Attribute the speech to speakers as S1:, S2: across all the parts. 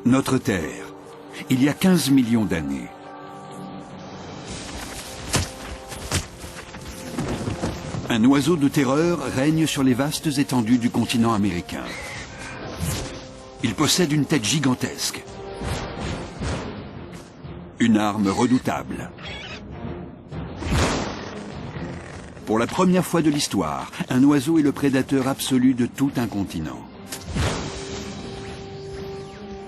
S1: Notre Terre, il y a 15 millions d'années. Un oiseau de terreur règne sur les vastes étendues du continent américain. Il possède une tête gigantesque, une arme redoutable. Pour la première fois de l'histoire, un oiseau est le prédateur absolu de tout un continent.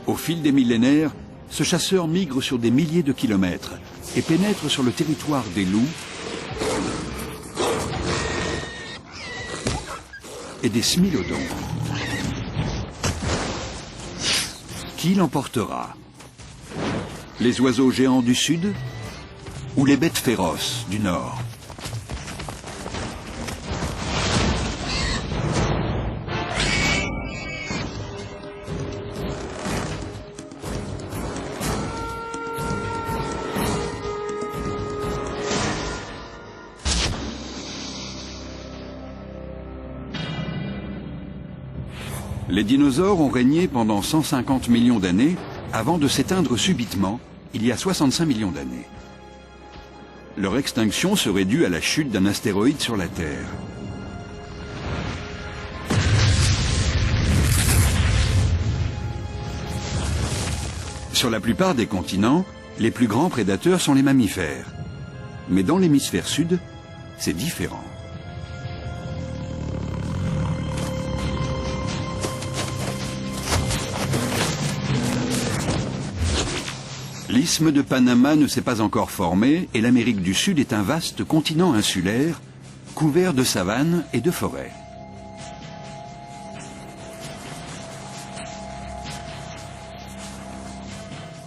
S1: Au fil des millénaires, ce chasseur migre sur des milliers de kilomètres et pénètre sur le territoire des loups et des smilodons. Qui l'emportera? Les oiseaux géants du sud ou les bêtes féroces du nord? Les dinosaures ont régné pendant 150 millions d'années avant de s'éteindre subitement il y a 65 millions d'années. Leur extinction serait due à la chute d'un astéroïde sur la Terre. Sur la plupart des continents, les plus grands prédateurs sont les mammifères. Mais dans l'hémisphère sud, c'est différent. L'isthme de Panama ne s'est pas encore formé et l'Amérique du Sud est un vaste continent insulaire, couvert de savanes et de forêts.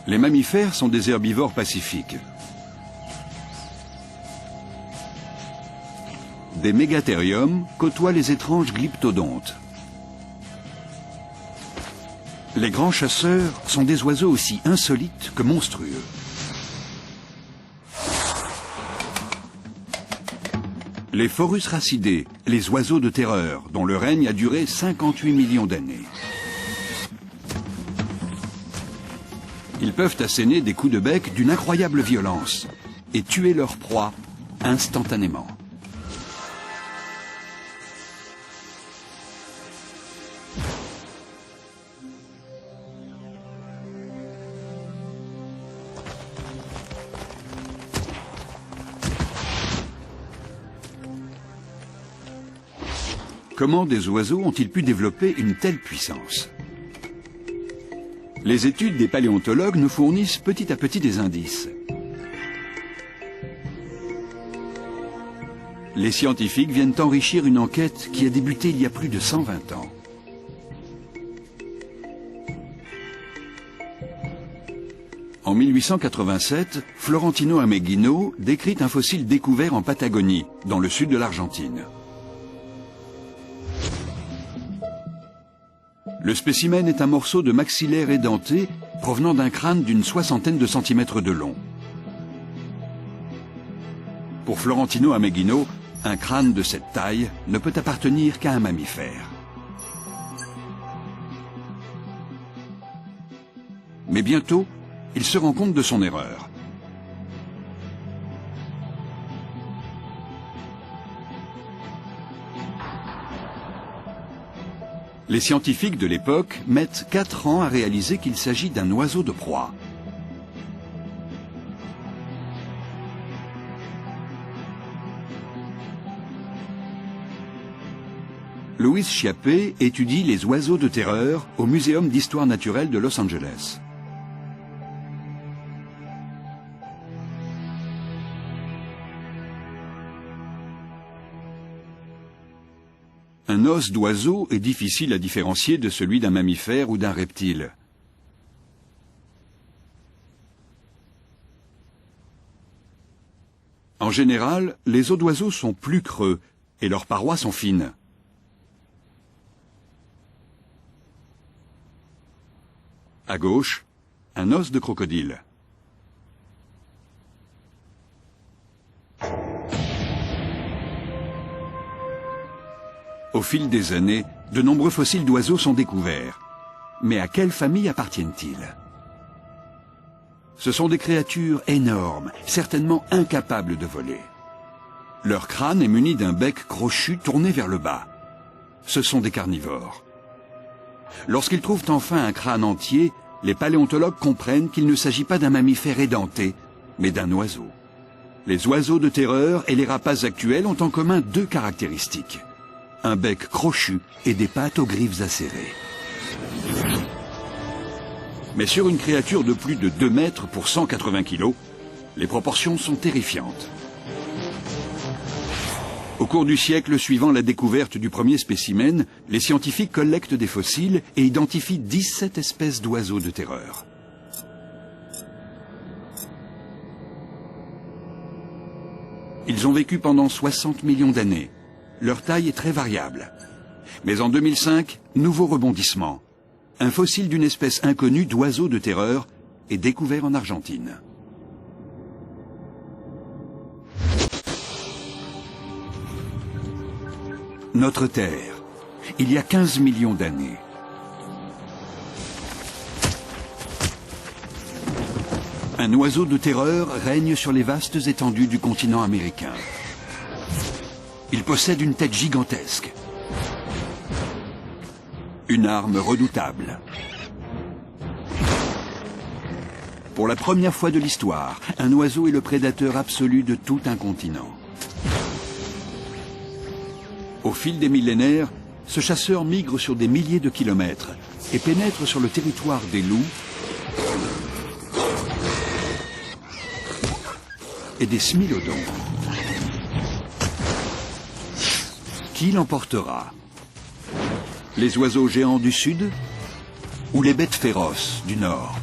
S1: Les mammifères sont des herbivores pacifiques. Des mégathériums côtoient les étranges glyptodontes. Les grands chasseurs sont des oiseaux aussi insolites que monstrueux. Les Phorus racidés, les oiseaux de terreur, dont le règne a duré 58 millions d'années. Ils peuvent asséner des coups de bec d'une incroyable violence et tuer leur proie instantanément. Comment des oiseaux ont-ils pu développer une telle puissance? Les études des paléontologues nous fournissent petit à petit des indices. Les scientifiques viennent enrichir une enquête qui a débuté il y a plus de 120 ans. En 1887, Florentino Ameghino décrit un fossile découvert en Patagonie, dans le sud de l'Argentine. Le spécimen est un morceau de maxillaire édenté provenant d'un crâne d'une soixantaine de centimètres de long. Pour Florentino Ameghino, un crâne de cette taille ne peut appartenir qu'à un mammifère. Mais bientôt, il se rend compte de son erreur. Les scientifiques de l'époque mettent 4 ans à réaliser qu'il s'agit d'un oiseau de proie. Louis Chiappé étudie les oiseaux de terreur au Muséum d'histoire naturelle de Los Angeles. Un os d'oiseau est difficile à différencier de celui d'un mammifère ou d'un reptile. En général, les os d'oiseau sont plus creux et leurs parois sont fines. À gauche, un os de crocodile. Au fil des années, de nombreux fossiles d'oiseaux sont découverts. Mais à quelle famille appartiennent-ils? Ce sont des créatures énormes, certainement incapables de voler. Leur crâne est muni d'un bec crochu tourné vers le bas. Ce sont des carnivores. Lorsqu'ils trouvent enfin un crâne entier, les paléontologues comprennent qu'il ne s'agit pas d'un mammifère édenté, mais d'un oiseau. Les oiseaux de terreur et les rapaces actuels ont en commun deux caractéristiques: un bec crochu et des pattes aux griffes acérées. Mais sur une créature de plus de 2 mètres pour 180 kilos, les proportions sont terrifiantes. Au cours du siècle suivant la découverte du premier spécimen, les scientifiques collectent des fossiles et identifient 17 espèces d'oiseaux de terreur. Ils ont vécu pendant 60 millions d'années. Leur taille est très variable. Mais en 2005, nouveau rebondissement. Un fossile d'une espèce inconnue d'oiseaux de terreur est découvert en Argentine. Notre Terre, il y a 15 millions d'années. Un oiseau de terreur règne sur les vastes étendues du continent américain. Il possède une tête gigantesque, une arme redoutable. Pour la première fois de l'histoire, un oiseau est le prédateur absolu de tout un continent. Au fil des millénaires, ce chasseur migre sur des milliers de kilomètres et pénètre sur le territoire des loups et des smilodons. Qui l'emportera? Les oiseaux géants du sud ou les bêtes féroces du nord?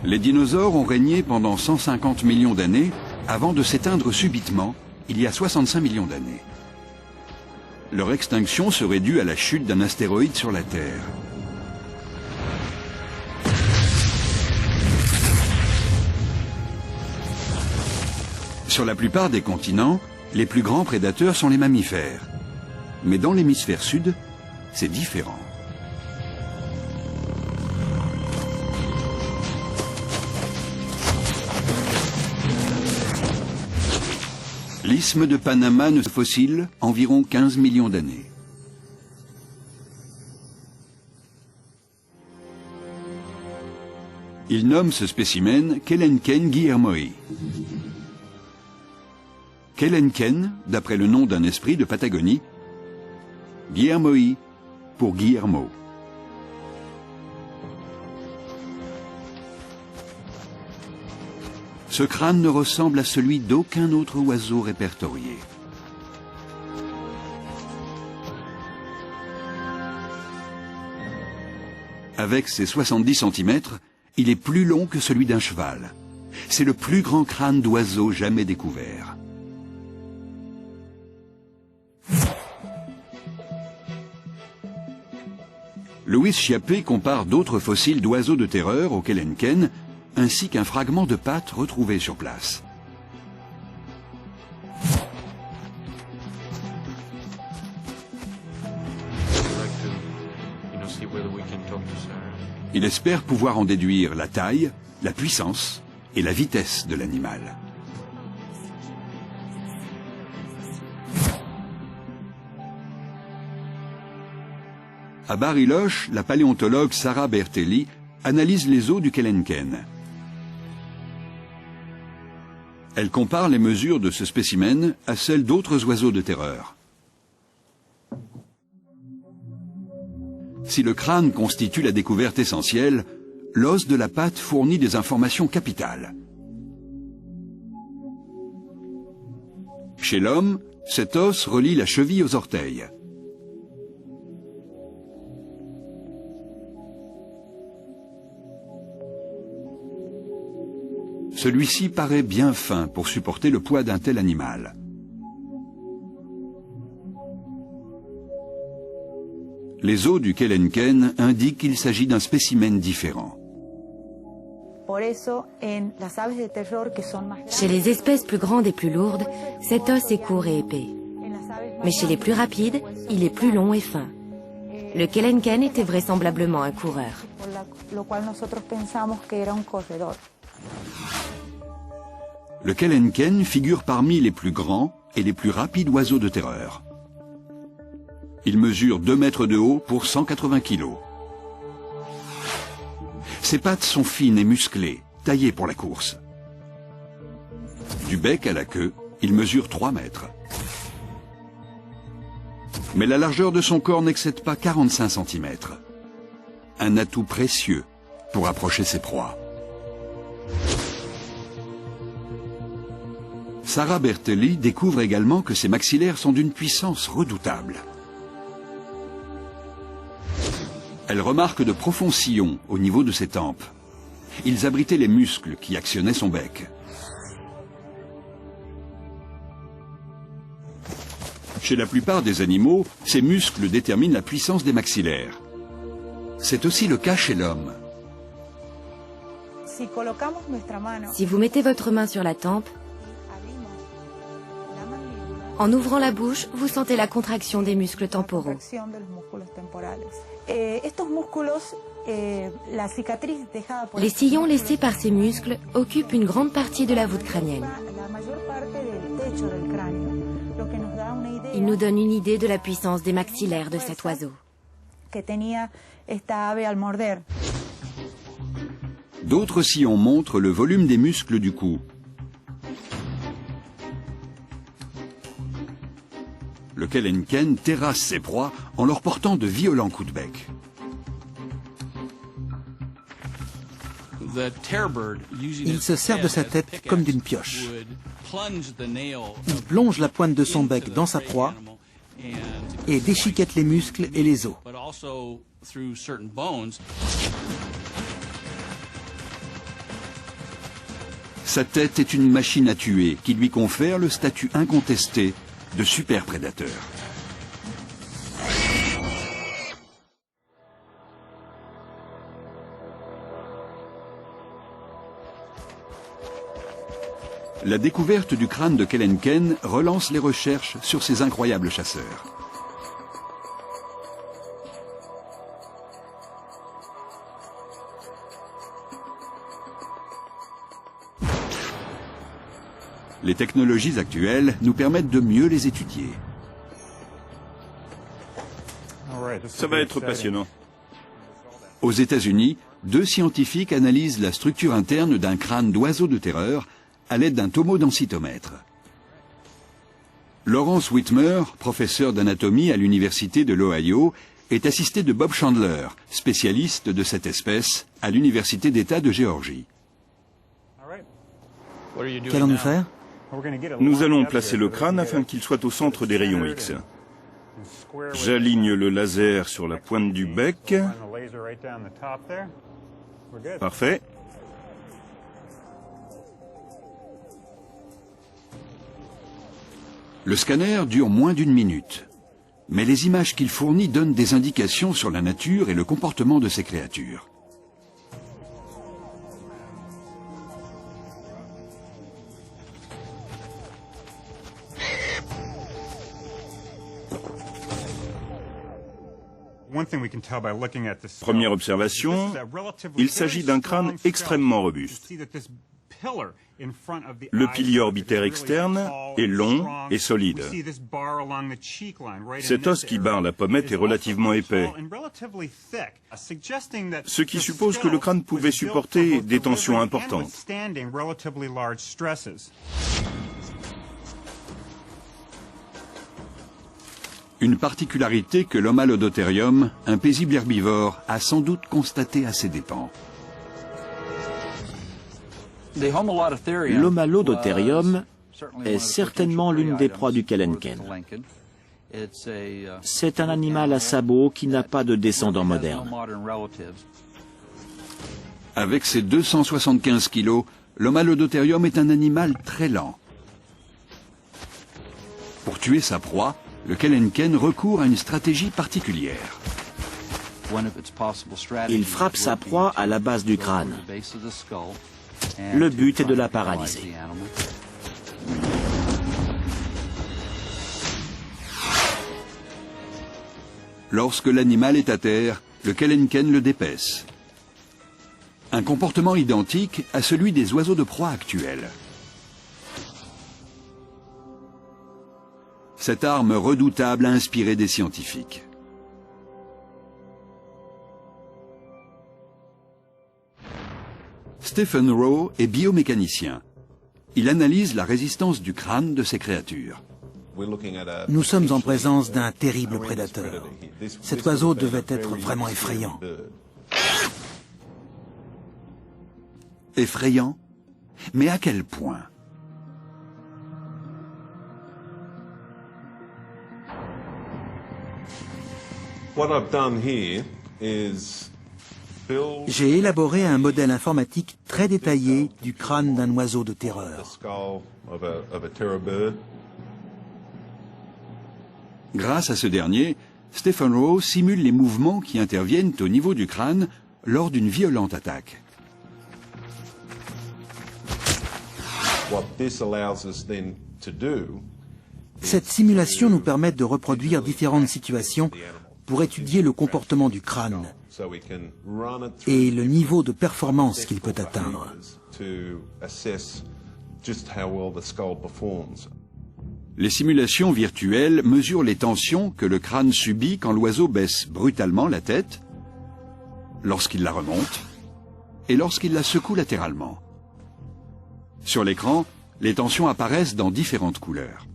S1: Les dinosaures ont régné pendant 150 millions d'années avant de s'éteindre subitement il y a 65 millions d'années. Leur extinction serait due à la chute d'un astéroïde sur la Terre. Sur la plupart des continents, les plus grands prédateurs sont les mammifères. Mais dans l'hémisphère sud, c'est différent. L'isthme de Panama ne fossile environ 15 millions d'années. Il nomme ce spécimen Kelenken guillermoi. Kelenken, d'après le nom d'un esprit de Patagonie, guillermoi pour Guillermo. Ce crâne ne ressemble à celui d'aucun autre oiseau répertorié. Avec ses 70 cm, il est plus long que celui d'un cheval. C'est le plus grand crâne d'oiseau jamais découvert. Louis Chiappé compare d'autres fossiles d'oiseaux de terreur au Kelenken, ainsi qu'un fragment de patte retrouvé sur place. Il espère pouvoir en déduire la taille, la puissance et la vitesse de l'animal. À Bariloche, la paléontologue Sarah Bertelli analyse les os du Kelenken. Elle compare les mesures de ce spécimen à celles d'autres oiseaux de terreur. Si le crâne constitue la découverte essentielle, l'os de la patte fournit des informations capitales. Chez l'homme, cet os relie la cheville aux orteils. Celui-ci paraît bien fin pour supporter le poids d'un tel animal. Les os du Kelenken indiquent qu'il s'agit d'un spécimen différent.
S2: Chez les espèces plus grandes et plus lourdes, cet os est court et épais. Mais chez les plus rapides, il est plus long et fin. Le Kelenken était vraisemblablement un coureur.
S1: Le Kelenken figure parmi les plus grands et les plus rapides oiseaux de terreur. Il mesure 2 mètres de haut pour 180 kilos. Ses pattes sont fines et musclées, taillées pour la course. Du bec à la queue, il mesure 3 mètres. Mais la largeur de son corps n'excède pas 45 cm. Un atout précieux pour approcher ses proies. Sarah Bertelli découvre également que ses maxillaires sont d'une puissance redoutable. Elle remarque de profonds sillons au niveau de ses tempes. Ils abritaient les muscles qui actionnaient son bec. Chez la plupart des animaux, ces muscles déterminent la puissance des maxillaires. C'est aussi le cas chez l'homme.
S2: Si vous mettez votre main sur la tempe, en ouvrant la bouche, vous sentez la contraction des muscles temporaux. Les sillons laissés par ces muscles occupent une grande partie de la voûte crânienne. Ils nous donnent une idée de la puissance des maxillaires de cet oiseau.
S1: D'autres sillons montrent le volume des muscles du cou. Le Kelenken terrasse ses proies en leur portant de violents coups de bec.
S3: Il se sert de sa tête comme d'une pioche. Il plonge la pointe de son bec dans sa proie et déchiquette les muscles et les os.
S1: Sa tête est une machine à tuer qui lui confère le statut incontesté de super prédateur. La découverte du crâne de Kelenken relance les recherches sur ces incroyables chasseurs. Les technologies actuelles nous permettent de mieux les étudier.
S4: Ça va être passionnant.
S1: Aux États-Unis, 2 scientifiques analysent la structure interne d'un crâne d'oiseau de terreur à l'aide d'un tomodensitomètre. Lawrence Whitmer, professeur d'anatomie à l'université de l'Ohio, est assisté de Bob Chandler, spécialiste de cette espèce à l'université d'État de Géorgie.
S3: Qu'allons-nous faire?
S4: Nous allons placer le crâne afin qu'il soit au centre des rayons X. J'aligne le laser sur la pointe du bec. Parfait.
S1: Le scanner dure moins d'1 minute, mais les images qu'il fournit donnent des indications sur la nature et le comportement de ces créatures.
S4: Première observation, il s'agit d'un crâne extrêmement robuste. Le pilier orbitaire externe est long et solide. Cet os qui barre la pommette est relativement épais, ce qui suppose que le crâne pouvait supporter des tensions importantes.
S1: Une particularité que l'Homalodotherium, un paisible herbivore, a sans doute constatée à ses dépens.
S5: L'Homalodotherium est certainement l'une des proies du Kelenken. C'est un animal à sabots qui n'a pas de descendants modernes.
S1: Avec ses 275 kilos, l'Homalodotherium est un animal très lent. Pour tuer sa proie, le Kelenken recourt à une stratégie particulière.
S5: Il frappe sa proie à la base du crâne. Le but est de la paralyser.
S1: Lorsque l'animal est à terre, le kelenken le dépaisse. Un comportement identique à celui des oiseaux de proie actuels. Cette arme redoutable a inspiré des scientifiques. Stephen Rowe est biomécanicien. Il analyse la résistance du crâne de ces créatures.
S3: Nous sommes en présence d'un terrible prédateur. Cet oiseau devait être vraiment effrayant.
S1: Effrayant? Mais à quel point?
S3: J'ai élaboré un modèle informatique très détaillé du crâne d'un oiseau de terreur.
S1: Grâce à ce dernier, Stephen Rowe simule les mouvements qui interviennent au niveau du crâne lors d'une violente attaque.
S3: Cette simulation nous permet de reproduire différentes situations pour étudier le comportement du crâne et le niveau de performance qu'il peut atteindre.
S1: Les simulations virtuelles mesurent les tensions que le crâne subit quand l'oiseau baisse brutalement la tête, lorsqu'il la remonte et lorsqu'il la secoue latéralement. Sur l'écran, les tensions apparaissent dans différentes couleurs.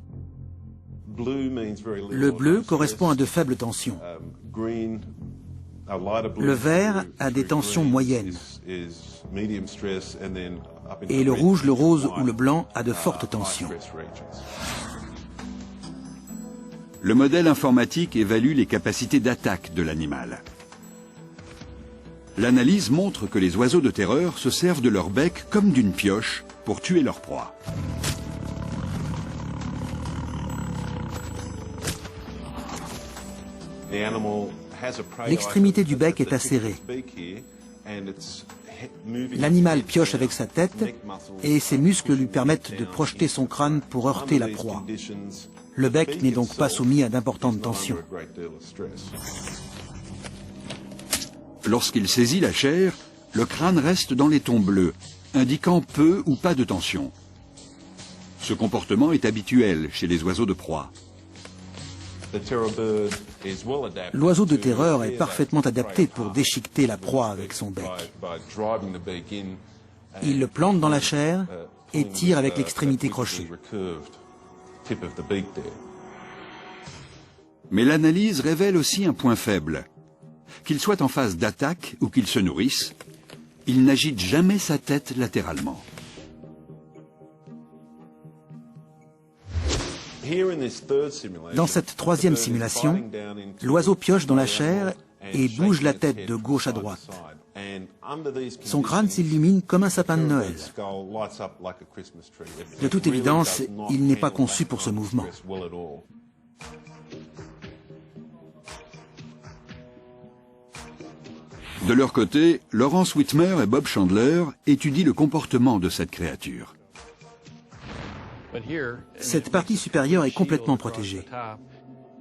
S3: Le bleu correspond à de faibles tensions. Le vert a des tensions moyennes. Et le rouge, le rose ou le blanc a de fortes tensions.
S1: Le modèle informatique évalue les capacités d'attaque de l'animal. L'analyse montre que les oiseaux de terreur se servent de leur bec comme d'une pioche pour tuer leur proie.
S3: L'extrémité du bec est acérée. L'animal pioche avec sa tête et ses muscles lui permettent de projeter son crâne pour heurter la proie. Le bec n'est donc pas soumis à d'importantes tensions.
S1: Lorsqu'il saisit la chair, le crâne reste dans les tons bleus, indiquant peu ou pas de tension. Ce comportement est habituel chez les oiseaux de proie.
S3: L'oiseau de terreur est parfaitement adapté pour déchiqueter la proie avec son bec. Il le plante dans la chair et tire avec l'extrémité crochue.
S1: Mais l'analyse révèle aussi un point faible. Qu'il soit en phase d'attaque ou qu'il se nourrisse, il n'agite jamais sa tête latéralement.
S3: Dans cette troisième simulation, l'oiseau pioche dans la chair et bouge la tête de gauche à droite. Son crâne s'illumine comme un sapin de Noël. De toute évidence, il n'est pas conçu pour ce mouvement.
S1: De leur côté, Lawrence Whitmer et Bob Chandler étudient le comportement de cette créature.
S3: Cette partie supérieure est complètement protégée.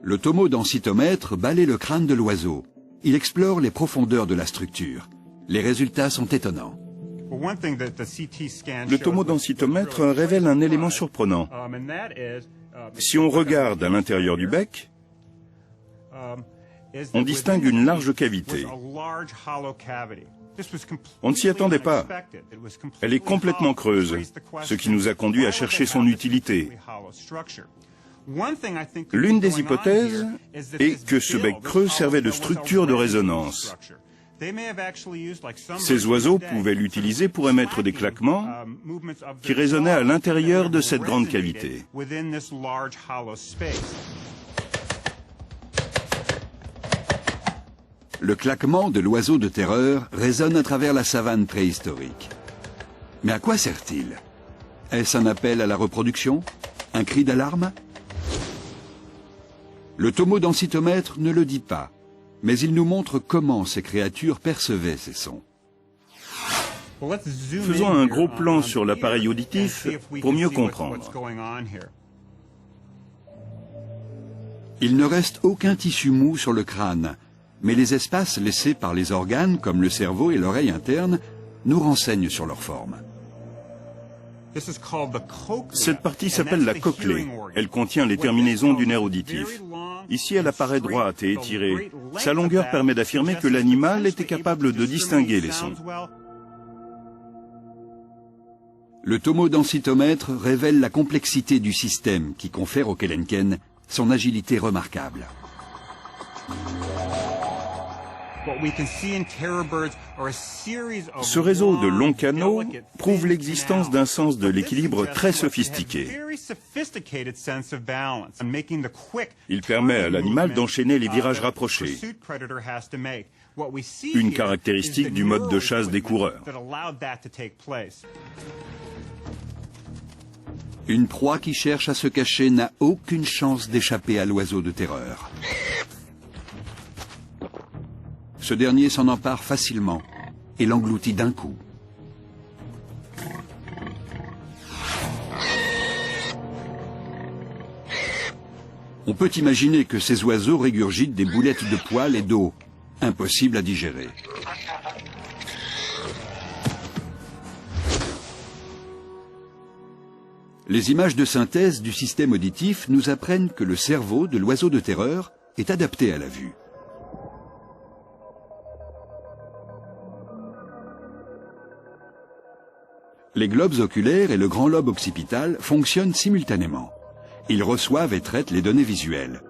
S1: Le tomodensitomètre balaie le crâne de l'oiseau. Il explore les profondeurs de la structure. Les résultats sont étonnants.
S4: Le tomodensitomètre révèle un élément surprenant. Si on regarde à l'intérieur du bec, on distingue une large cavité. On ne s'y attendait pas. Elle est complètement creuse, ce qui nous a conduit à chercher son utilité. L'une des hypothèses est que ce bec creux servait de structure de résonance. Ces oiseaux pouvaient l'utiliser pour émettre des claquements qui résonnaient à l'intérieur de cette grande cavité.
S1: Le claquement de l'oiseau de terreur résonne à travers la savane préhistorique. Mais à quoi sert-il? Est-ce un appel à la reproduction? Un cri d'alarme? Le tomodensitomètre ne le dit pas. Mais il nous montre comment ces créatures percevaient ces sons.
S4: Faisons un gros plan sur l'appareil auditif pour mieux comprendre.
S1: Il ne reste aucun tissu mou sur le crâne, mais les espaces laissés par les organes, comme le cerveau et l'oreille interne, nous renseignent sur leur forme.
S4: Cette partie s'appelle la cochlée. Elle contient les terminaisons du nerf auditif. Ici, elle apparaît droite et étirée. Sa longueur permet d'affirmer que l'animal était capable de distinguer les sons.
S1: Le tomodensitomètre révèle la complexité du système qui confère au kelenken son agilité remarquable.
S4: Ce réseau de longs canaux prouve l'existence d'un sens de l'équilibre très sophistiqué. Il permet à l'animal d'enchaîner les virages rapprochés, une caractéristique du mode de chasse des coureurs.
S1: Une proie qui cherche à se cacher n'a aucune chance d'échapper à l'oiseau de terreur. Ce dernier s'en empare facilement et l'engloutit d'un coup. On peut imaginer que ces oiseaux régurgitent des boulettes de poils et d'eau, impossible à digérer. Les images de synthèse du système auditif nous apprennent que le cerveau de l'oiseau de terreur est adapté à la vue. Les globes oculaires et le grand lobe occipital fonctionnent simultanément. Ils reçoivent et traitent les données visuelles.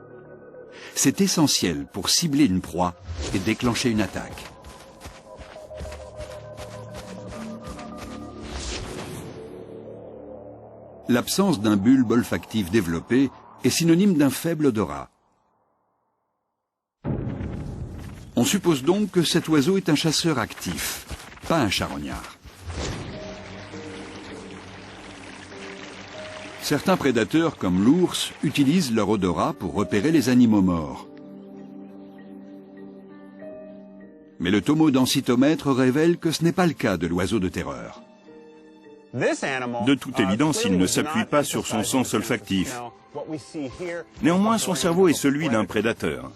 S1: C'est essentiel pour cibler une proie et déclencher une attaque. L'absence d'un bulbe olfactif développé est synonyme d'un faible odorat. On suppose donc que cet oiseau est un chasseur actif, pas un charognard. Certains prédateurs, comme l'ours, utilisent leur odorat pour repérer les animaux morts. Mais le tomodensitomètre révèle que ce n'est pas le cas de l'oiseau de terreur.
S4: De toute évidence, il ne s'appuie pas sur son sens olfactif. Néanmoins, son cerveau est celui d'un prédateur.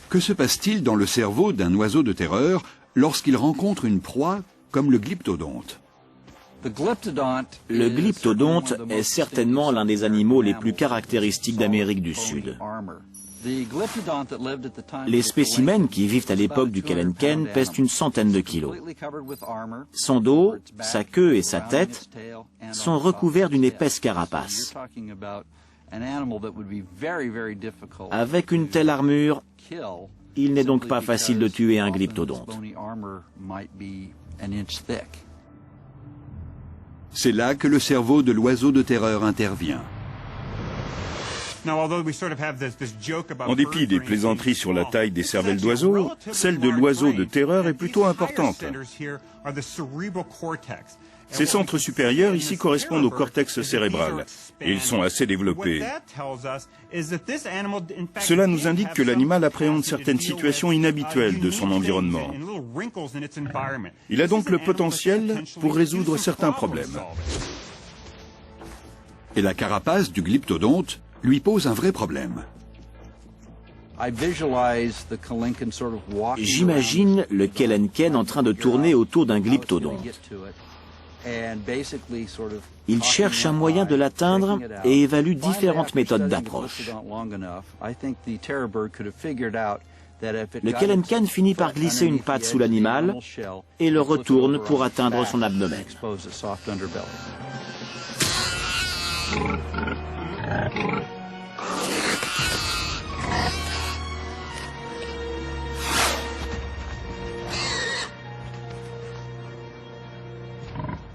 S1: Que se passe-t-il dans le cerveau d'un oiseau de terreur lorsqu'il rencontre une proie comme le glyptodonte?
S5: Le glyptodonte est certainement l'un des animaux les plus caractéristiques d'Amérique du Sud. Les spécimens qui vivent à l'époque du kelenken pèsent une centaine de kilos. Son dos, sa queue et sa tête sont recouverts d'une épaisse carapace. Avec une telle armure, il n'est donc pas facile de tuer un glyptodonte.
S1: C'est là que le cerveau de l'oiseau de terreur intervient.
S4: En dépit des plaisanteries sur la taille des cervelles d'oiseaux, celle de l'oiseau de terreur est plutôt importante. Ces centres supérieurs ici correspondent au cortex cérébral, et ils sont assez développés. Cela nous indique que l'animal appréhende certaines situations inhabituelles de son environnement. Il a donc le potentiel pour résoudre certains problèmes.
S1: Et la carapace du glyptodonte lui pose un vrai problème.
S5: J'imagine le kelenken en train de tourner autour d'un glyptodonte. Il cherche un moyen de l'atteindre et évalue différentes méthodes d'approche. Le kelenken finit par glisser une patte sous l'animal et le retourne pour atteindre son abdomen.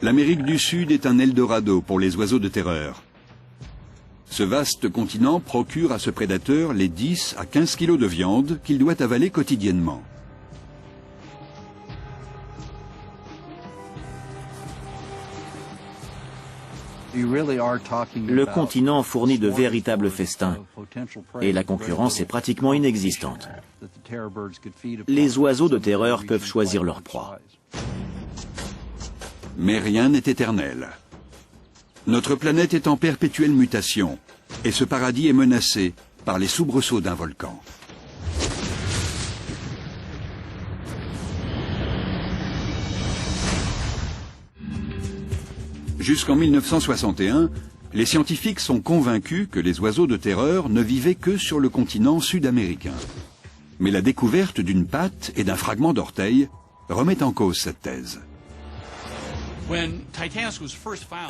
S1: L'Amérique du Sud est un Eldorado pour les oiseaux de terreur. Ce vaste continent procure à ce prédateur les 10 à 15 kilos de viande qu'il doit avaler quotidiennement.
S5: Le continent fournit de véritables festins et la concurrence est pratiquement inexistante. Les oiseaux de terreur peuvent choisir leur proie.
S1: Mais rien n'est éternel. Notre planète est en perpétuelle mutation et ce paradis est menacé par les soubresauts d'un volcan. Jusqu'en 1961, les scientifiques sont convaincus que les oiseaux de terreur ne vivaient que sur le continent sud-américain. Mais la découverte d'une patte et d'un fragment d'orteil remet en cause cette thèse.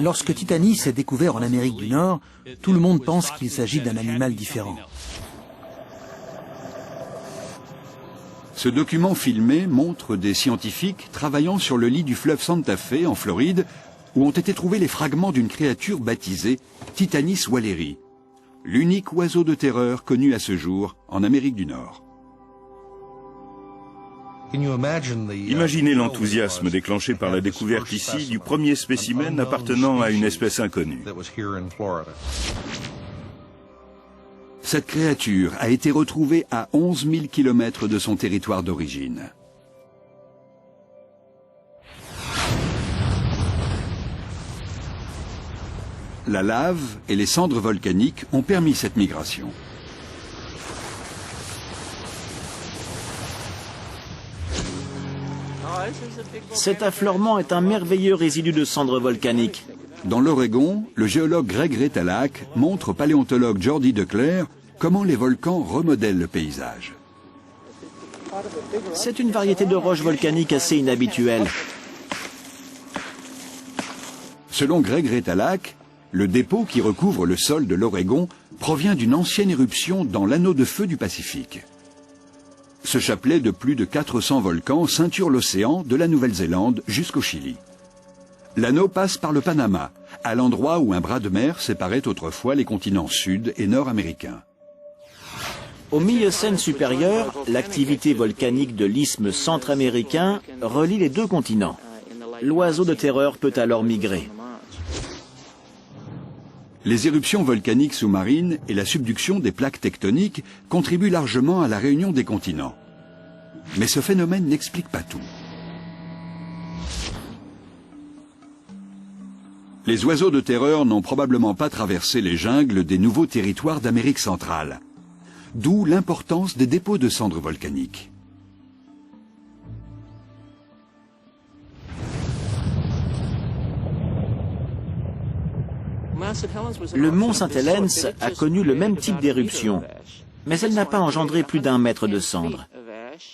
S3: Lorsque Titanis est découvert en Amérique du Nord, tout le monde pense qu'il s'agit d'un animal différent.
S1: Ce document filmé montre des scientifiques travaillant sur le lit du fleuve Santa Fe, en Floride, où ont été trouvés les fragments d'une créature baptisée Titanis walleri, l'unique oiseau de terreur connu à ce jour en Amérique du Nord.
S4: Imaginez l'enthousiasme déclenché par la découverte ici du premier spécimen appartenant à une espèce inconnue.
S1: Cette créature a été retrouvée à 11 000 km de son territoire d'origine. La lave et les cendres volcaniques ont permis cette migration.
S5: Cet affleurement est un merveilleux résidu de cendres volcaniques.
S1: Dans l'Oregon, le géologue Greg Retalak montre au paléontologue Jordi Declercq comment les volcans remodèlent le paysage.
S5: C'est une variété de roches volcaniques assez inhabituelle.
S1: Selon Greg Retalak, le dépôt qui recouvre le sol de l'Oregon provient d'une ancienne éruption dans l'anneau de feu du Pacifique. Ce chapelet de plus de 400 volcans ceinture l'océan de la Nouvelle-Zélande jusqu'au Chili. L'anneau passe par le Panama, à l'endroit où un bras de mer séparait autrefois les continents sud et nord américains.
S5: Au Miocène supérieur, l'activité volcanique de l'isthme centra-américain relie les deux continents. L'oiseau de terreur peut alors migrer.
S1: Les éruptions volcaniques sous-marines et la subduction des plaques tectoniques contribuent largement à la réunion des continents. Mais ce phénomène n'explique pas tout. Les oiseaux de terreur n'ont probablement pas traversé les jungles des nouveaux territoires d'Amérique centrale. D'où l'importance des dépôts de cendres volcaniques.
S5: Le mont Saint-Helens a connu le même type d'éruption, mais elle n'a pas engendré plus d'1 mètre de cendres.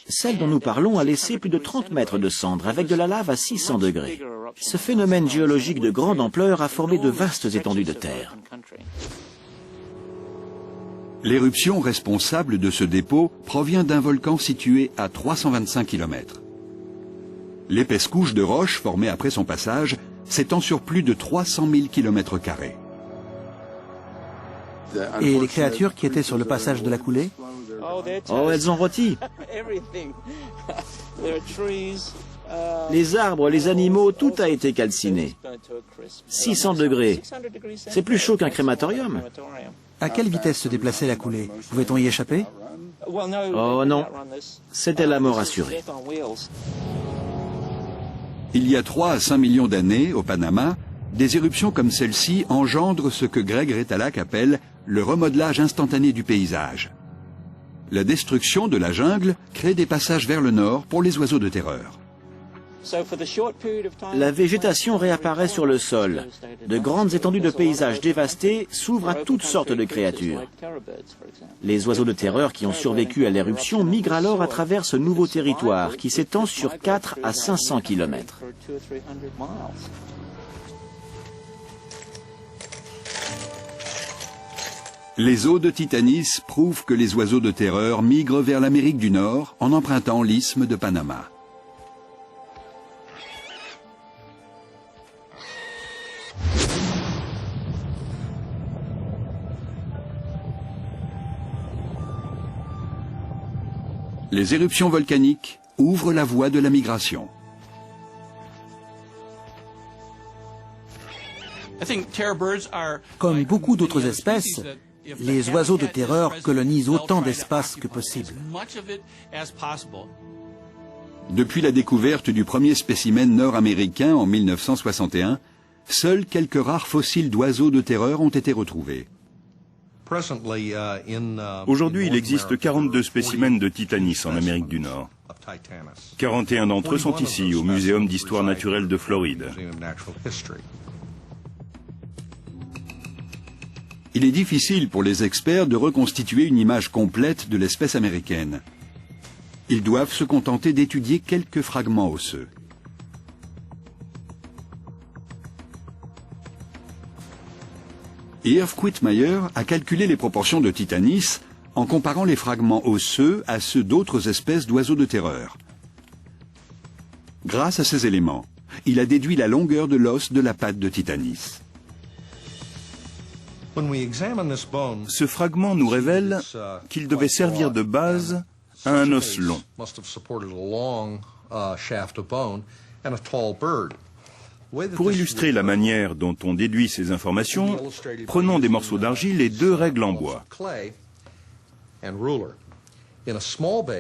S5: Celle dont nous parlons a laissé plus de 30 mètres de cendres avec de la lave à 600 degrés. Ce phénomène géologique de grande ampleur a formé de vastes étendues de terre.
S1: L'éruption responsable de ce dépôt provient d'un volcan situé à 325 km. L'épaisse couche de roches formée après son passage s'étend sur plus de 300 000 km².
S3: Et les créatures qui étaient sur le passage de la coulée?
S5: Oh, elles ont rôti. Les arbres, les animaux, tout a été calciné. 600 degrés. C'est plus chaud qu'un crématorium.
S3: À quelle vitesse se déplaçait la coulée? Pouvait-on y échapper?
S5: Oh non, c'était la mort assurée.
S1: Il y a 3 à 5 millions d'années, au Panama, des éruptions comme celle-ci engendrent ce que Greg Retalak appelle le remodelage instantané du paysage. La destruction de la jungle crée des passages vers le nord pour les oiseaux de terreur.
S5: La végétation réapparaît sur le sol. De grandes étendues de paysages dévastés s'ouvrent à toutes sortes de créatures. Les oiseaux de terreur qui ont survécu à l'éruption migrent alors à travers ce nouveau territoire qui s'étend sur 4 à 500 km.
S1: Les eaux de Titanis prouvent que les oiseaux de terreur migrent vers l'Amérique du Nord en empruntant l'isthme de Panama. Les éruptions volcaniques ouvrent la voie de la migration.
S3: Comme beaucoup d'autres espèces, les oiseaux de terreur colonisent autant d'espace que possible.
S1: Depuis la découverte du premier spécimen nord-américain en 1961, seuls quelques rares fossiles d'oiseaux de terreur ont été retrouvés.
S4: Aujourd'hui, il existe 42 spécimens de Titanis en Amérique du Nord. 41 d'entre eux sont ici, au Muséum d'histoire naturelle de Floride.
S1: Il est difficile pour les experts de reconstituer une image complète de l'espèce américaine. Ils doivent se contenter d'étudier quelques fragments osseux. Irv Quittmeyer a calculé les proportions de Titanis en comparant les fragments osseux à ceux d'autres espèces d'oiseaux de terreur. Grâce à ces éléments, il a déduit la longueur de l'os de la patte de Titanis.
S4: Ce fragment nous révèle qu'il devait servir de base à un os long. Pour illustrer la manière dont on déduit ces informations, prenons des morceaux d'argile et 2 règles en bois.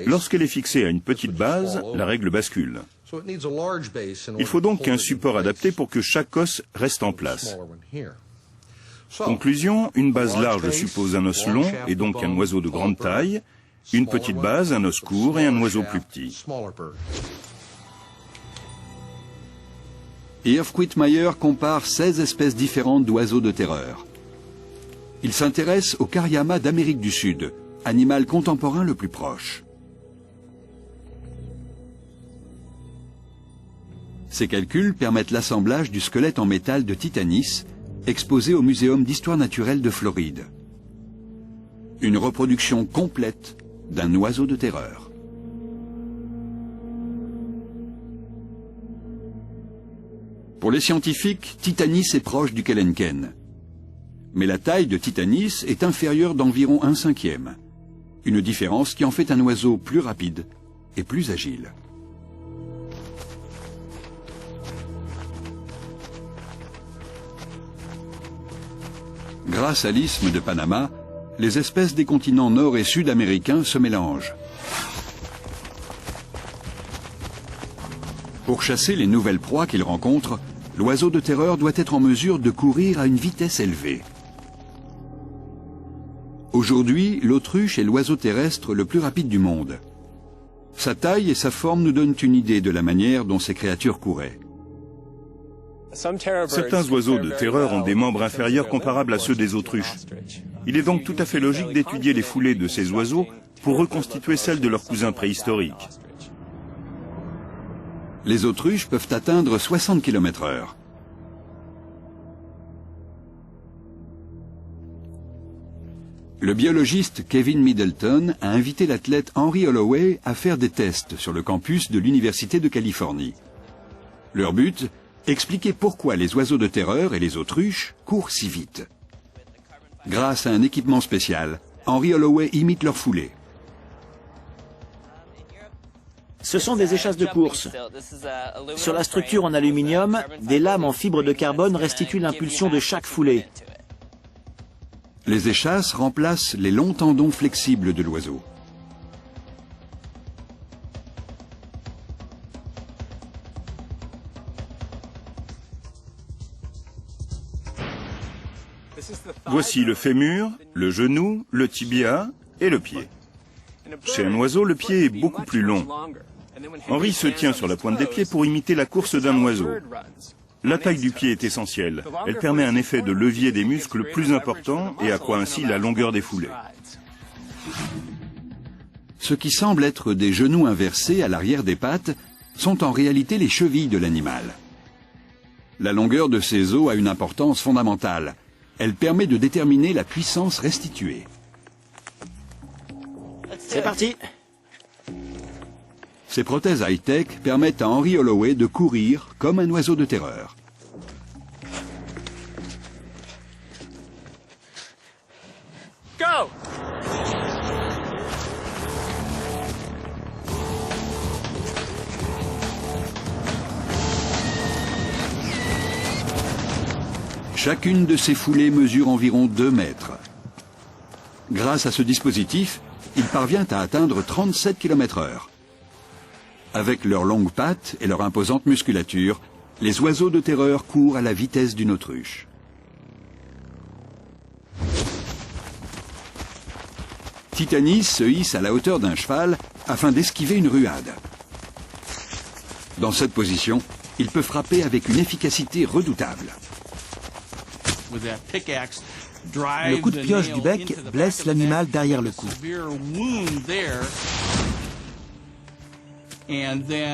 S4: Lorsqu'elle est fixée à une petite base, la règle bascule. Il faut donc un support adapté pour que chaque os reste en place. Conclusion, une base large suppose un os long et donc un oiseau de grande taille, une petite base, un os court et un oiseau plus petit.
S1: Irv Quittmeyer compare 16 espèces différentes d'oiseaux de terreur. Il s'intéresse au Cariama d'Amérique du Sud, animal contemporain le plus proche. Ces calculs permettent l'assemblage du squelette en métal de Titanis, exposé au Muséum d'histoire naturelle de Floride. Une reproduction complète d'un oiseau de terreur. Pour les scientifiques, Titanis est proche du Kelenken. Mais la taille de Titanis est inférieure d'environ 1/5, une différence qui en fait un oiseau plus rapide et plus agile. Grâce à l'isthme de Panama, les espèces des continents nord et sud américains se mélangent. Pour chasser les nouvelles proies qu'il rencontre, l'oiseau de terreur doit être en mesure de courir à une vitesse élevée. Aujourd'hui, l'autruche est l'oiseau terrestre le plus rapide du monde. Sa taille et sa forme nous donnent une idée de la manière dont ces créatures couraient.
S4: Certains oiseaux de terreur ont des membres inférieurs comparables à ceux des autruches. Il est donc tout à fait logique d'étudier les foulées de ces oiseaux pour reconstituer celles de leurs cousins préhistoriques.
S1: Les autruches peuvent atteindre 60 km/h. Le biologiste Kevin Middleton a invité l'athlète Henry Holloway à faire des tests sur le campus de l'Université de Californie. Leur but, expliquer pourquoi les oiseaux de terreur et les autruches courent si vite. Grâce à un équipement spécial, Henry Holloway imite leur foulée.
S5: Ce sont des échasses de course. Sur la structure en aluminium, des lames en fibre de carbone restituent l'impulsion de chaque foulée.
S1: Les échasses remplacent les longs tendons flexibles de l'oiseau.
S4: Voici le fémur, le genou, le tibia et le pied. Chez un oiseau, le pied est beaucoup plus long. Henry se tient sur la pointe des pieds pour imiter la course d'un oiseau. La taille du pied est essentielle. Elle permet un effet de levier des muscles plus important et accroît ainsi la longueur des foulées.
S1: Ce qui semble être des genoux inversés à l'arrière des pattes sont en réalité les chevilles de l'animal. La longueur de ces os a une importance fondamentale. Elle permet de déterminer la puissance restituée.
S5: C'est parti!
S1: Ces prothèses high-tech permettent à Henry Holloway de courir comme un oiseau de terreur.
S6: Go!
S1: Chacune de ces foulées mesure environ 2 mètres. Grâce à ce dispositif, il parvient à atteindre 37 km/h. Avec leurs longues pattes et leur imposante musculature, les oiseaux de terreur courent à la vitesse d'une autruche. Titanis se hisse à la hauteur d'un cheval afin d'esquiver une ruade. Dans cette position, il peut frapper avec une efficacité redoutable.
S3: Le coup de pioche du bec blesse l'animal derrière le cou.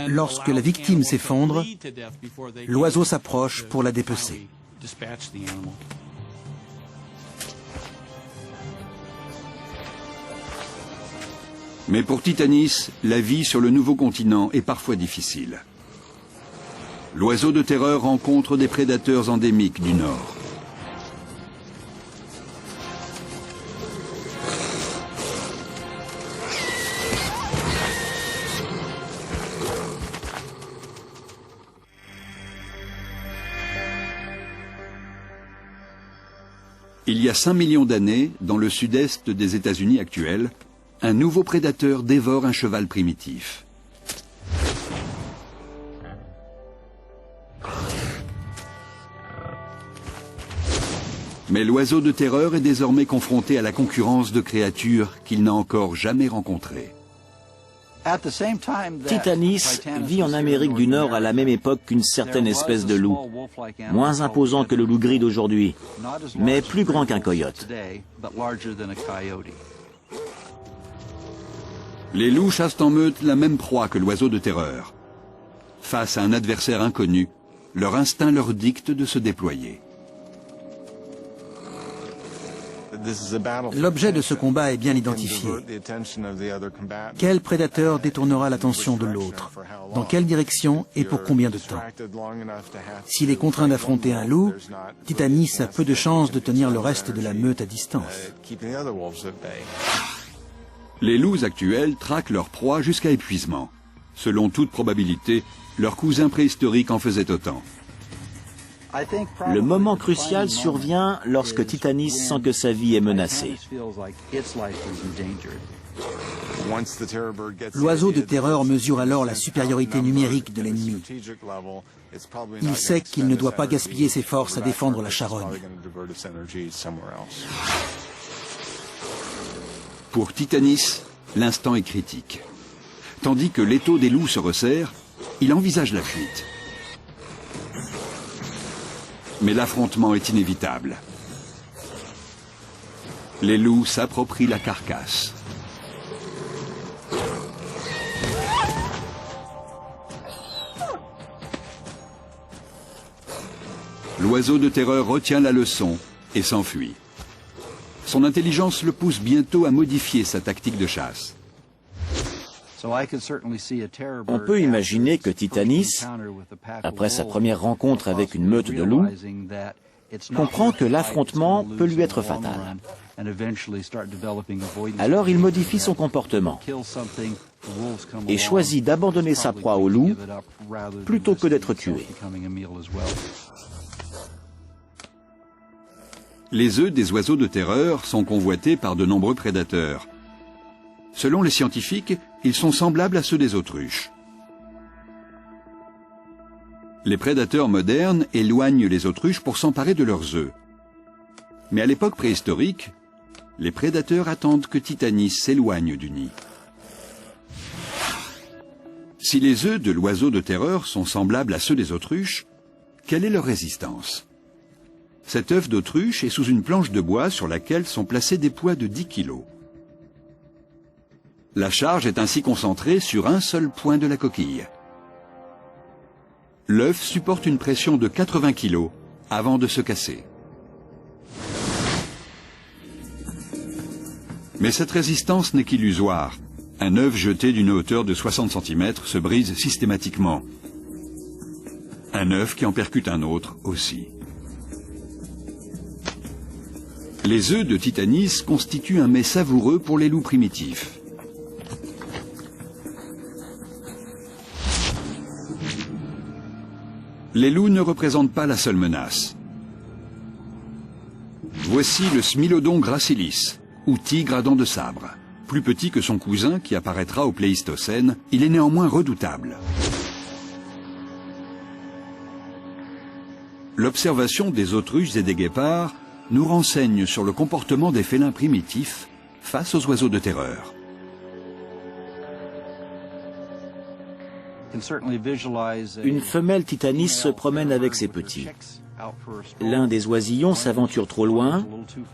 S3: Lorsque la victime s'effondre, l'oiseau s'approche pour la dépecer.
S1: Mais pour Titanis, la vie sur le nouveau continent est parfois difficile. L'oiseau de terreur rencontre des prédateurs endémiques du Nord. Il y a 5 millions d'années, dans le sud-est des États-Unis actuels, un nouveau prédateur dévore un cheval primitif. Mais l'oiseau de terreur est désormais confronté à la concurrence de créatures qu'il n'a encore jamais rencontrées.
S5: Titanis vit en Amérique du Nord à la même époque qu'une certaine espèce de loup, moins imposant que le loup gris d'aujourd'hui, mais plus grand qu'un coyote.
S1: Les loups chassent en meute la même proie que l'oiseau de terreur. Face à un adversaire inconnu, leur instinct leur dicte de se déployer.
S3: L'objet de ce combat est bien identifié. Quel prédateur détournera l'attention de l'autre? Dans quelle direction et pour combien de temps? S'il est contraint d'affronter un loup, Titanis a peu de chances de tenir le reste de la meute à distance.
S1: Les loups actuels traquent leur proie jusqu'à épuisement. Selon toute probabilité, leurs cousins préhistoriques en faisaient autant.
S5: Le moment crucial survient lorsque Titanis sent que sa vie est menacée.
S3: L'oiseau de terreur mesure alors la supériorité numérique de l'ennemi. Il sait qu'il ne doit pas gaspiller ses forces à défendre la charogne.
S1: Pour Titanis, l'instant est critique. Tandis que l'étau des loups se resserre, il envisage la fuite. Mais l'affrontement est inévitable. Les loups s'approprient la carcasse. L'oiseau de terreur retient la leçon et s'enfuit. Son intelligence le pousse bientôt à modifier sa tactique de chasse.
S5: On peut imaginer que Titanis, après sa première rencontre avec une meute de loups, comprend que l'affrontement peut lui être fatal. Alors il modifie son comportement et choisit d'abandonner sa proie au loup plutôt que d'être tué.
S1: Les œufs des oiseaux de terreur sont convoités par de nombreux prédateurs. Selon les scientifiques, ils sont semblables à ceux des autruches. Les prédateurs modernes éloignent les autruches pour s'emparer de leurs œufs. Mais à l'époque préhistorique, les prédateurs attendent que Titanis s'éloigne du nid. Si les œufs de l'oiseau de terreur sont semblables à ceux des autruches, quelle est leur résistance? Cet œuf d'autruche est sous une planche de bois sur laquelle sont placés des poids de 10 kg. La charge est ainsi concentrée sur un seul point de la coquille. L'œuf supporte une pression de 80 kg avant de se casser. Mais cette résistance n'est qu'illusoire. Un œuf jeté d'une hauteur de 60 cm se brise systématiquement. Un œuf qui en percute un autre aussi. Les œufs de Titanis constituent un mets savoureux pour les loups primitifs. Les loups ne représentent pas la seule menace. Voici le Smilodon gracilis, ou tigre à dents de sabre. Plus petit que son cousin qui apparaîtra au Pléistocène, il est néanmoins redoutable. L'observation des autruches et des guépards nous renseigne sur le comportement des félins primitifs face aux oiseaux de terreur.
S5: Une femelle titanis se promène avec ses petits. L'un des oisillons s'aventure trop loin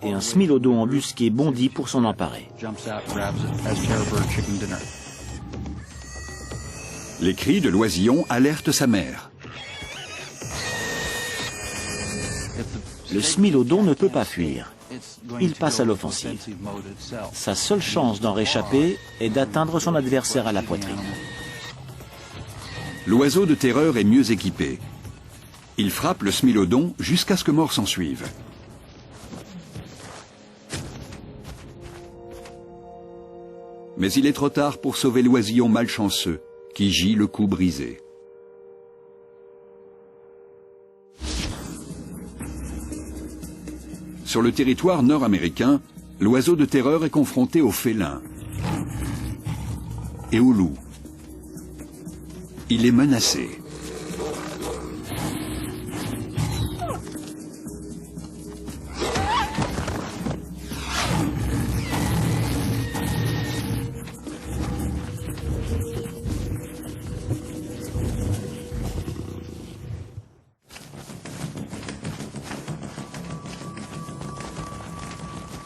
S5: et un smilodon embusqué bondit pour s'en emparer.
S1: Les cris de l'oisillon alertent sa mère.
S5: Le smilodon ne peut pas fuir. Il passe à l'offensive. Sa seule chance d'en réchapper est d'atteindre son adversaire à la poitrine.
S1: L'oiseau de terreur est mieux équipé. Il frappe le smilodon jusqu'à ce que mort s'en suive. Mais il est trop tard pour sauver l'oisillon malchanceux qui gît le cou brisé. Sur le territoire nord-américain, l'oiseau de terreur est confronté aux félins et aux loups. Il est menacé.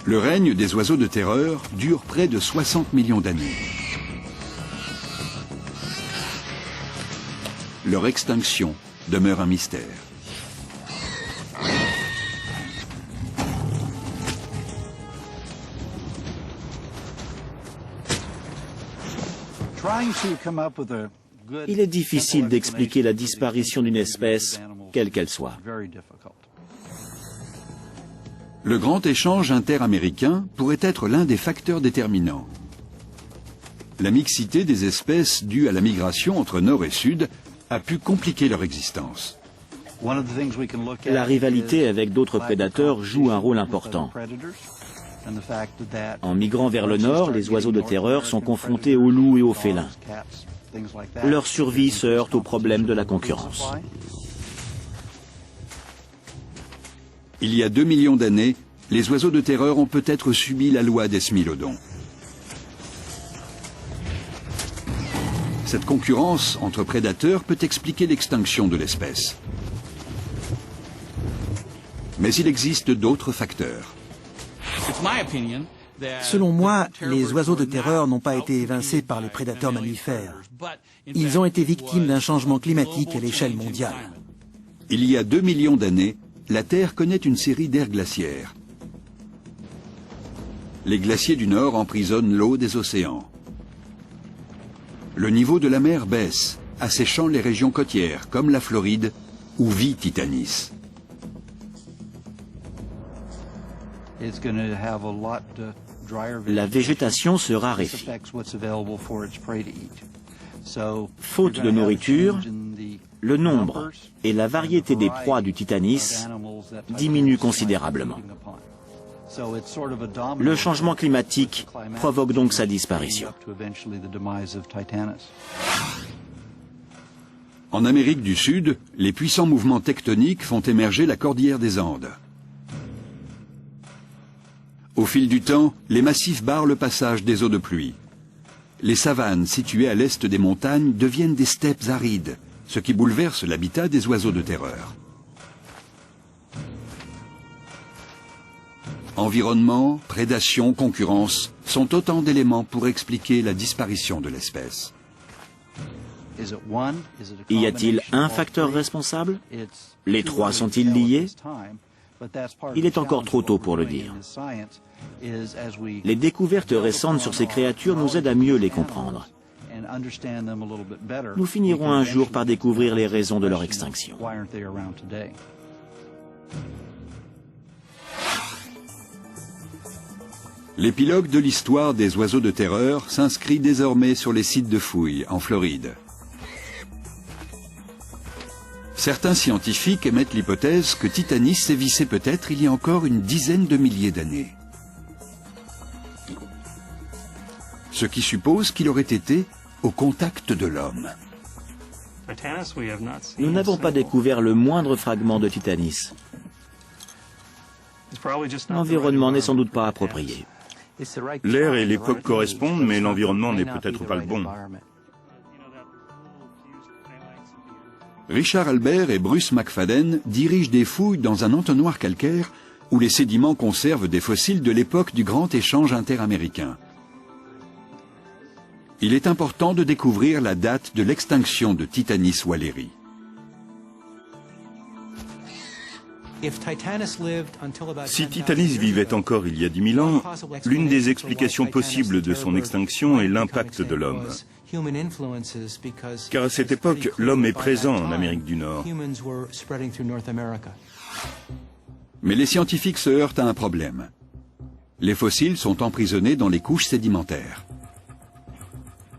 S1: Le règne des oiseaux de terreur dure près de 60 millions d'années. Leur extinction demeure un mystère.
S5: Il est difficile d'expliquer la disparition d'une espèce, quelle qu'elle soit.
S1: Le grand échange interaméricain pourrait être l'un des facteurs déterminants. La mixité des espèces due à la migration entre nord et sud a pu compliquer leur existence.
S5: La rivalité avec d'autres prédateurs joue un rôle important. En migrant vers le nord, les oiseaux de terreur sont confrontés aux loups et aux félins. Leur survie se heurte aux problèmes de la concurrence.
S1: Il y a 2 millions d'années, les oiseaux de terreur ont peut-être subi la loi des smilodons. Cette concurrence entre prédateurs peut expliquer l'extinction de l'espèce. Mais il existe d'autres facteurs.
S3: Selon moi, les oiseaux de terreur n'ont pas été évincés par les prédateurs mammifères. Ils ont été victimes d'un changement climatique à l'échelle mondiale.
S1: Il y a 2 millions d'années, la Terre connaît une série d'ères glaciaires. Les glaciers du Nord emprisonnent l'eau des océans. Le niveau de la mer baisse, asséchant les régions côtières, comme la Floride, où vit Titanis.
S5: La végétation se raréfie. Faute de nourriture, le nombre et la variété des proies du Titanis diminuent considérablement. Le changement climatique provoque donc sa disparition.
S1: En Amérique du Sud, les puissants mouvements tectoniques font émerger la cordillère des Andes. Au fil du temps, les massifs barrent le passage des eaux de pluie. Les savanes situées à l'est des montagnes deviennent des steppes arides, ce qui bouleverse l'habitat des oiseaux de terreur. Environnement, prédation, concurrence sont autant d'éléments pour expliquer la disparition de l'espèce.
S5: Y a-t-il un facteur responsable? Les trois sont-ils liés? Il est encore trop tôt pour le dire. Les découvertes récentes sur ces créatures nous aident à mieux les comprendre. Nous finirons un jour par découvrir les raisons de leur extinction.
S1: L'épilogue de l'histoire des oiseaux de terreur s'inscrit désormais sur les sites de fouilles en Floride. Certains scientifiques émettent l'hypothèse que Titanis sévissait peut-être il y a encore une dizaine de milliers d'années. Ce qui suppose qu'il aurait été au contact de l'homme.
S5: Nous n'avons pas découvert le moindre fragment de Titanis. L'environnement n'est sans doute pas approprié.
S4: L'air et l'époque correspondent, mais l'environnement n'est peut-être pas le bon.
S1: Richard Albert et Bruce McFadden dirigent des fouilles dans un entonnoir calcaire où les sédiments conservent des fossiles de l'époque du grand échange interaméricain. Il est important de découvrir la date de l'extinction de Titanis walleri.
S4: Si Titanis vivait encore il y a 10 000 ans, l'une des explications possibles de son extinction est l'impact de l'homme. Car à cette époque, l'homme est présent en Amérique du Nord.
S1: Mais les scientifiques se heurtent à un problème. Les fossiles sont emprisonnés dans les couches sédimentaires.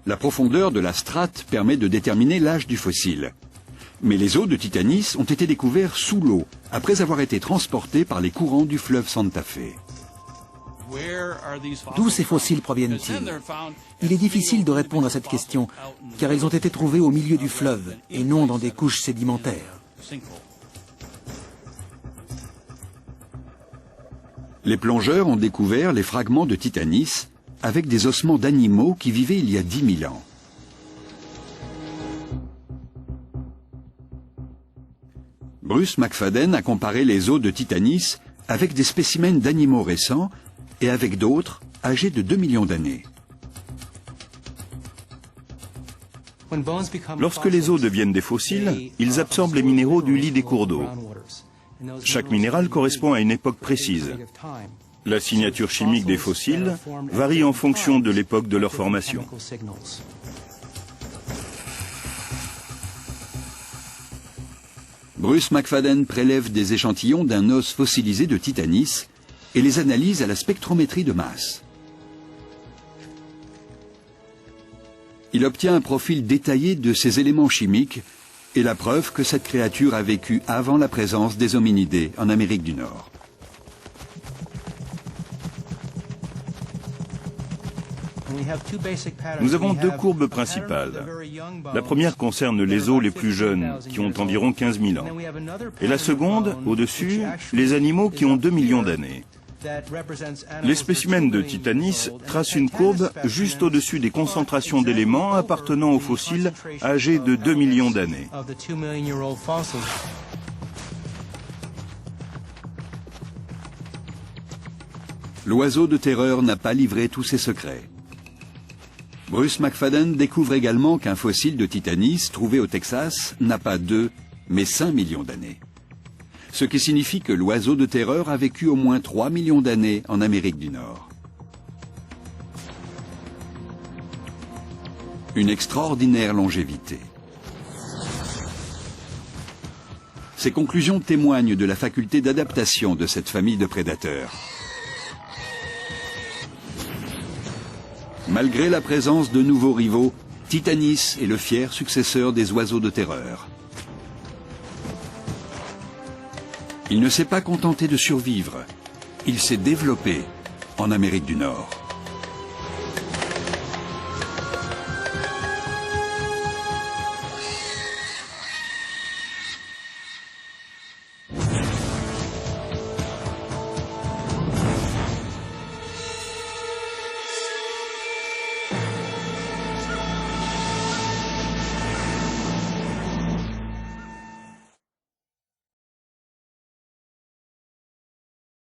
S1: La profondeur de la strate permet de déterminer l'âge du fossile. Mais les os de Titanis ont été découverts sous l'eau, après avoir été transportés par les courants du fleuve Santa Fe.
S3: D'où ces fossiles proviennent-ils? Il est difficile de répondre à cette question, car ils ont été trouvés au milieu du fleuve, et non dans des couches sédimentaires.
S1: Les plongeurs ont découvert les fragments de Titanis avec des ossements d'animaux qui vivaient il y a 10 000 ans. Bruce McFadden a comparé les os de Titanis avec des spécimens d'animaux récents et avec d'autres âgés de 2 millions d'années.
S4: Lorsque les os deviennent des fossiles, ils absorbent les minéraux du lit des cours d'eau. Chaque minéral correspond à une époque précise. La signature chimique des fossiles varie en fonction de l'époque de leur formation.
S1: Bruce McFadden prélève des échantillons d'un os fossilisé de Titanis et les analyse à la spectrométrie de masse. Il obtient un profil détaillé de ces éléments chimiques et la preuve que cette créature a vécu avant la présence des hominidés en Amérique du Nord.
S4: Nous avons deux courbes principales. La première concerne les os les plus jeunes, qui ont environ 15 000 ans. Et la seconde, au-dessus, les animaux qui ont 2 millions d'années. Les spécimens de Titanis tracent une courbe juste au-dessus des concentrations d'éléments appartenant aux fossiles âgés de 2 millions d'années.
S1: L'oiseau de terreur n'a pas livré tous ses secrets. Bruce McFadden découvre également qu'un fossile de Titanis trouvé au Texas n'a pas 2, mais 5 millions d'années. Ce qui signifie que l'oiseau de terreur a vécu au moins 3 millions d'années en Amérique du Nord. Une extraordinaire longévité. Ces conclusions témoignent de la faculté d'adaptation de cette famille de prédateurs. Malgré la présence de nouveaux rivaux, Titanis est le fier successeur des oiseaux de terreur. Il ne s'est pas contenté de survivre, il s'est développé en Amérique du Nord.